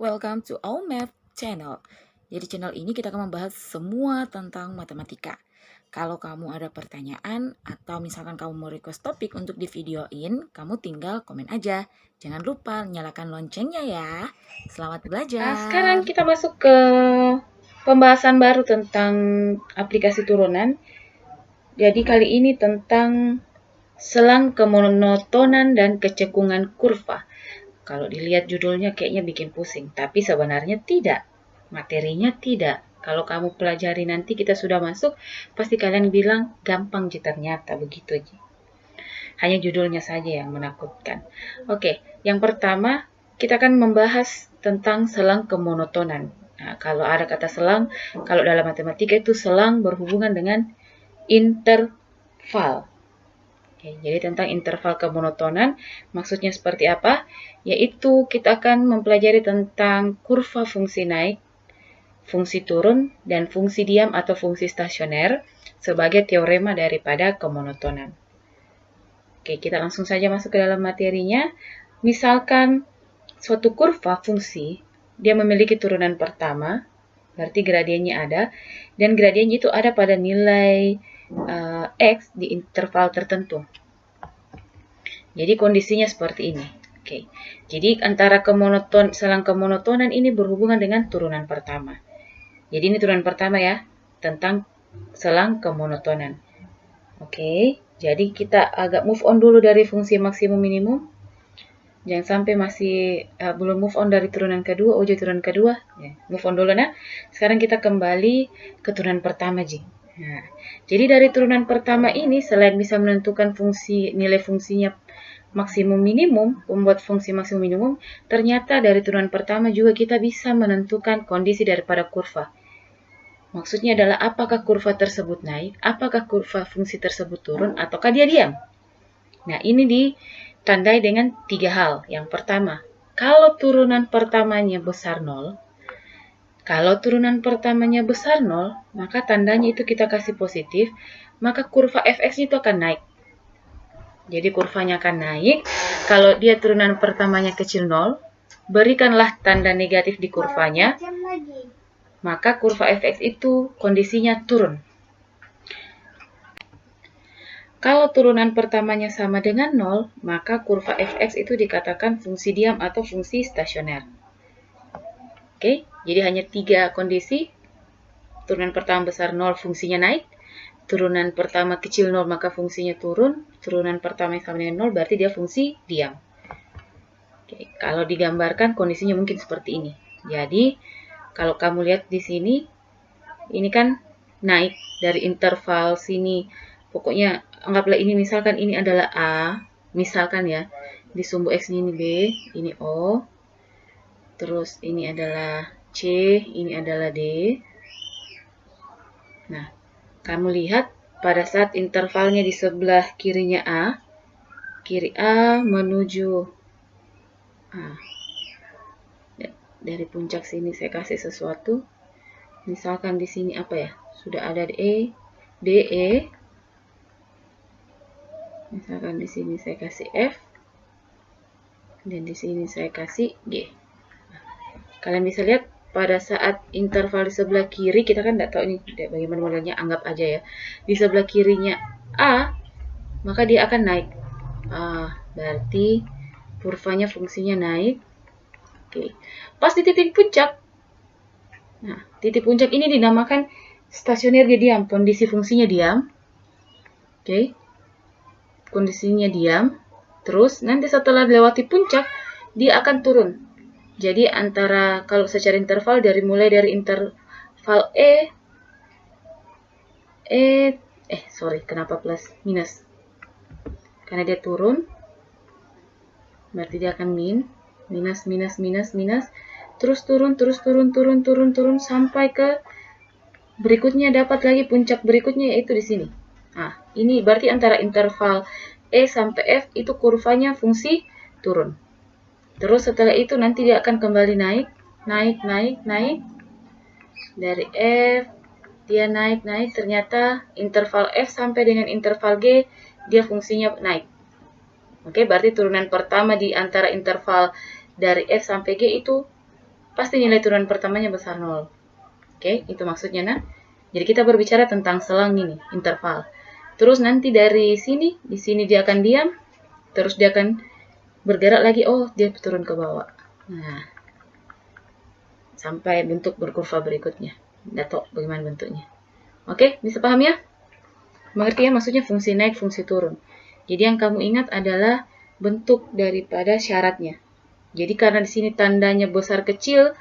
welcome to our math channel. Jadi channel ini kita akan membahas semua tentang matematika. Kalau kamu ada pertanyaan atau misalkan kamu mau request topik untuk di videoin, kamu tinggal komen aja. Jangan lupa nyalakan loncengnya ya. Selamat belajar. Sekarang kita masuk ke pembahasan baru tentang aplikasi turunan. Jadi kali ini tentang selang kemonotonan dan kecekungan kurva. Kalau dilihat judulnya kayaknya bikin pusing, tapi sebenarnya tidak. Materinya tidak. Kalau kamu pelajari nanti kita sudah masuk, pasti kalian bilang gampang sih ternyata begitu aja. Hanya judulnya saja yang menakutkan. Oke, yang pertama kita akan membahas tentang selang kemonotonan. Nah, kalau ada kata selang, kalau dalam matematika itu selang berhubungan dengan interval. Oke, jadi tentang interval kemonotonan, maksudnya seperti apa? Yaitu kita akan mempelajari tentang kurva fungsi naik, fungsi turun, dan fungsi diam atau fungsi stasioner sebagai teorema daripada kemonotonan. Oke, kita langsung saja masuk ke dalam materinya. Misalkan suatu kurva fungsi, dia memiliki turunan pertama, berarti gradiennya ada, dan gradiennya itu ada pada nilai X di interval tertentu. Jadi kondisinya seperti ini. Oke. Jadi antara selang kemonotonan ini berhubungan dengan turunan pertama. Jadi ini turunan pertama ya, tentang selang kemonotonan. Oke, jadi kita agak move on dulu dari fungsi maksimum minimum. Jangan sampai masih belum move on dari turunan kedua, turunan kedua. Ya, move on dulu nah. Sekarang kita kembali ke turunan pertama, Ji. Nah, jadi dari turunan pertama ini, selain bisa menentukan nilai fungsinya maksimum minimum, membuat fungsi maksimum minimum, ternyata dari turunan pertama juga kita bisa menentukan kondisi daripada kurva. Maksudnya adalah apakah kurva tersebut naik, apakah kurva fungsi tersebut turun, ataukah dia diam. Nah, ini ditandai dengan 3 hal. Yang pertama, kalau turunan pertamanya besar 0, maka tandanya itu kita kasih positif, maka kurva fx itu akan naik. Jadi kurvanya akan naik. Kalau dia turunan pertamanya kecil 0, berikanlah tanda negatif di kurvanya, maka kurva fx itu kondisinya turun. Kalau turunan pertamanya sama dengan 0, maka kurva fx itu dikatakan fungsi diam atau fungsi stasioner. Oke, jadi hanya 3 kondisi. Turunan pertama besar 0, fungsinya naik. Turunan pertama kecil 0, maka fungsinya turun. Turunan pertama yang sama dengan 0, berarti dia fungsi diam. Oke, kalau digambarkan kondisinya mungkin seperti ini. Jadi, kalau kamu lihat di sini, ini kan naik dari interval sini. Pokoknya, anggaplah ini misalkan ini adalah A. Misalkan ya, di sumbu X ini B, ini O. Terus ini adalah C, ini adalah D. Nah, kamu lihat pada saat intervalnya di sebelah kirinya A, kiri A menuju A. Dari puncak sini saya kasih sesuatu. Misalkan di sini apa ya? Sudah ada DE. Misalkan di sini saya kasih F. Dan di sini saya kasih G. Kalian bisa lihat pada saat interval di sebelah kiri, kita kan tidak tahu ini bagaimana modelnya, anggap aja ya. Di sebelah kirinya A, maka dia akan naik. Berarti kurvanya fungsinya naik. Oke. Pas di titik puncak, nah, titik puncak ini dinamakan stasioner dia diam, kondisi fungsinya diam. Oke. Kondisinya diam. Terus nanti setelah lewati puncak, dia akan turun. Jadi kalau secara interval mulai dari interval kenapa plus minus? Karena dia turun, berarti dia akan minus, terus turun sampai ke berikutnya, dapat lagi puncak berikutnya yaitu di sini. Nah, ini berarti antara interval E sampai F itu kurvanya fungsi turun. Terus setelah itu nanti dia akan kembali naik. Dari F, dia naik. Ternyata interval F sampai dengan interval G, dia fungsinya naik. Oke, berarti turunan pertama di antara interval dari F sampai G itu pasti nilai turunan pertamanya besar 0. Oke, itu maksudnya nah. Jadi kita berbicara tentang selang ini, interval. Terus nanti dari sini, di sini dia akan diam, terus dia akan bergerak lagi, oh dia turun ke bawah. Nah, sampai bentuk berkurva berikutnya. Dato bagaimana bentuknya. Oke, bisa paham ya? Mengerti ya maksudnya fungsi naik, fungsi turun. Jadi yang kamu ingat adalah bentuk daripada syaratnya. Jadi karena di sini tandanya besar kecil,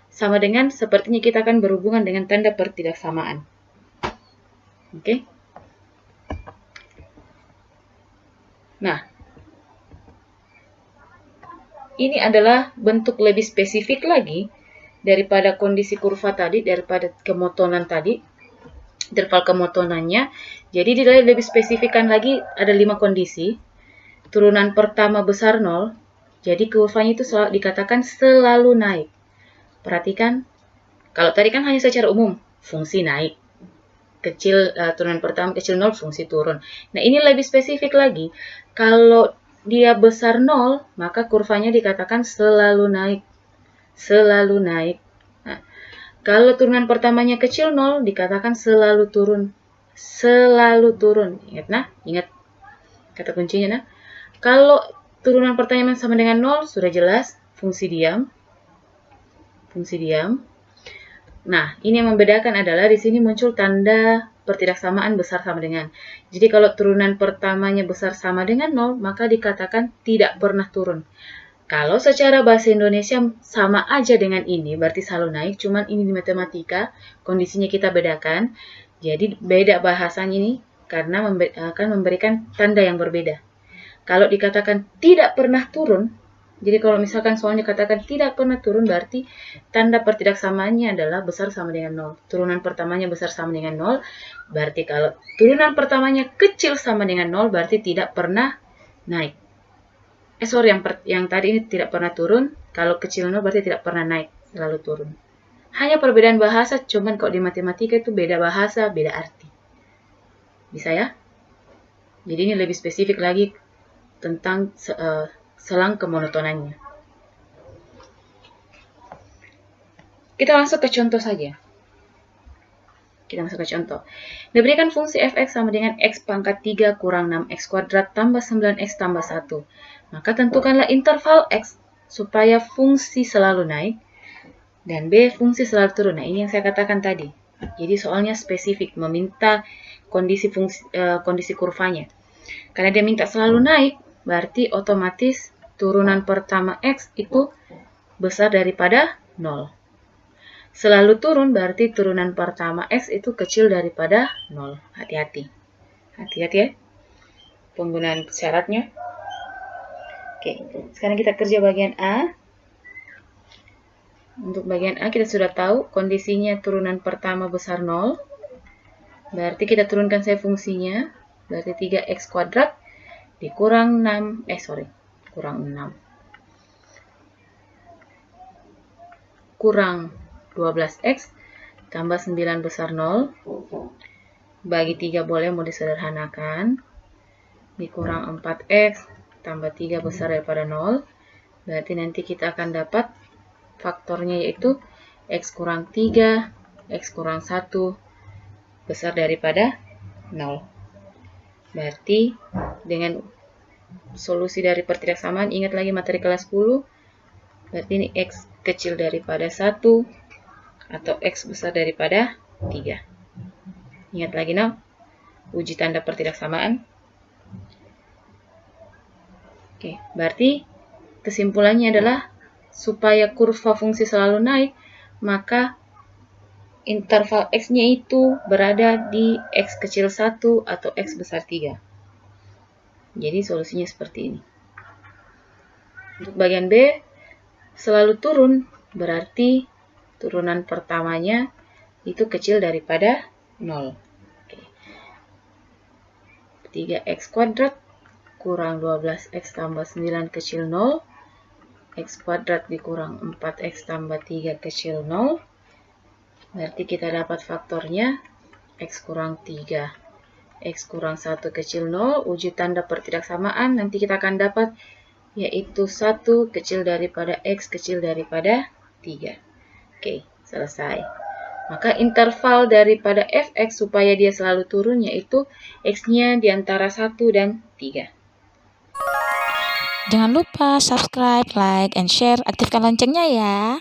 sama dengan sepertinya kita akan berhubungan dengan tanda pertidaksamaan. Oke? Nah, ini adalah bentuk lebih spesifik lagi daripada kondisi kurva tadi, daripada kemotonan tadi, interval kemotonannya. Jadi dia lebih spesifikkan lagi, ada 5 kondisi. Turunan pertama besar 0, jadi kurvanya itu dikatakan selalu naik. Perhatikan, kalau tadi kan hanya secara umum, fungsi naik. Kecil, turunan pertama kecil 0, fungsi turun. Nah, ini lebih spesifik lagi. Kalau dia besar 0, maka kurvanya dikatakan selalu naik. Selalu naik. Nah, kalau turunan pertamanya kecil 0, dikatakan selalu turun. Selalu turun. Ingat nah? Ingat kata kuncinya nah? Kalau turunan pertamanya sama dengan 0, sudah jelas, fungsi diam. Fungsi diam. Nah, ini yang membedakan adalah di sini muncul tanda pertidaksamaan besar sama dengan. Jadi kalau turunan pertamanya besar sama dengan 0, maka dikatakan tidak pernah turun. Kalau secara bahasa Indonesia sama aja dengan ini, berarti selalu naik, cuman ini di matematika, kondisinya kita bedakan. Jadi beda bahasanya ini karena akan memberikan tanda yang berbeda. Kalau dikatakan tidak pernah turun, jadi kalau misalkan soalnya katakan tidak pernah turun, berarti tanda pertidaksamaannya adalah besar sama dengan 0. Turunan pertamanya besar sama dengan 0, berarti kalau turunan pertamanya kecil sama dengan 0, berarti tidak pernah naik. Yang tadi ini tidak pernah turun, kalau kecil 0 berarti tidak pernah naik, selalu turun. Hanya perbedaan bahasa, cuman kalau di matematika itu beda bahasa, beda arti. Bisa ya? Jadi ini lebih spesifik lagi tentang selang kemonotonannya. Kita masuk ke contoh saja. Kita masuk ke contoh. Diberikan fungsi fx sama dengan x pangkat 3 kurang 6x kuadrat tambah 9x tambah 1. Maka tentukanlah interval x supaya fungsi selalu naik dan b fungsi selalu turun. Nah, ini yang saya katakan tadi. Jadi soalnya spesifik, meminta kondisi kurvanya. Karena dia minta selalu naik, berarti otomatis turunan pertama x itu besar daripada 0. Selalu turun berarti turunan pertama x itu kecil daripada 0. Hati-hati. Hati-hati ya. Penggunaan syaratnya. Oke, sekarang kita kerja bagian A. Untuk bagian A kita sudah tahu kondisinya turunan pertama besar 0. Berarti kita turunkan saja fungsinya. Berarti 3x kuadrat dikurang 6. Kurang 6. Kurang 12x tambah 9 besar 0. Bagi 3 boleh, mau disederhanakan. Dikurang 4x tambah 3 besar daripada 0. Berarti nanti kita akan dapat faktornya yaitu x kurang 3, x kurang 1 besar daripada 0. Berarti dengan solusi dari pertidaksamaan, ingat lagi materi kelas 10, berarti ini x kecil daripada 1 atau x besar daripada 3. Ingat lagi uji tanda pertidaksamaan. Oke, berarti kesimpulannya adalah supaya kurva fungsi selalu naik, maka interval x-nya itu berada di x kecil 1 atau x besar 3. Jadi solusinya seperti ini. Untuk bagian B, selalu turun, berarti turunan pertamanya itu kecil daripada 0. Oke. 3x kuadrat kurang 12x tambah 9 kecil 0. X kuadrat dikurang 4x tambah 3 kecil 0. Berarti kita dapat faktornya x kurang 3, x kurang 1 kecil 0. Uji tanda pertidaksamaan nanti kita akan dapat yaitu 1 kecil daripada x kecil daripada 3. Oke, selesai. Maka interval daripada fx supaya dia selalu turun yaitu x-nya di antara 1 dan 3. Jangan lupa subscribe, like, and share, aktifkan loncengnya ya.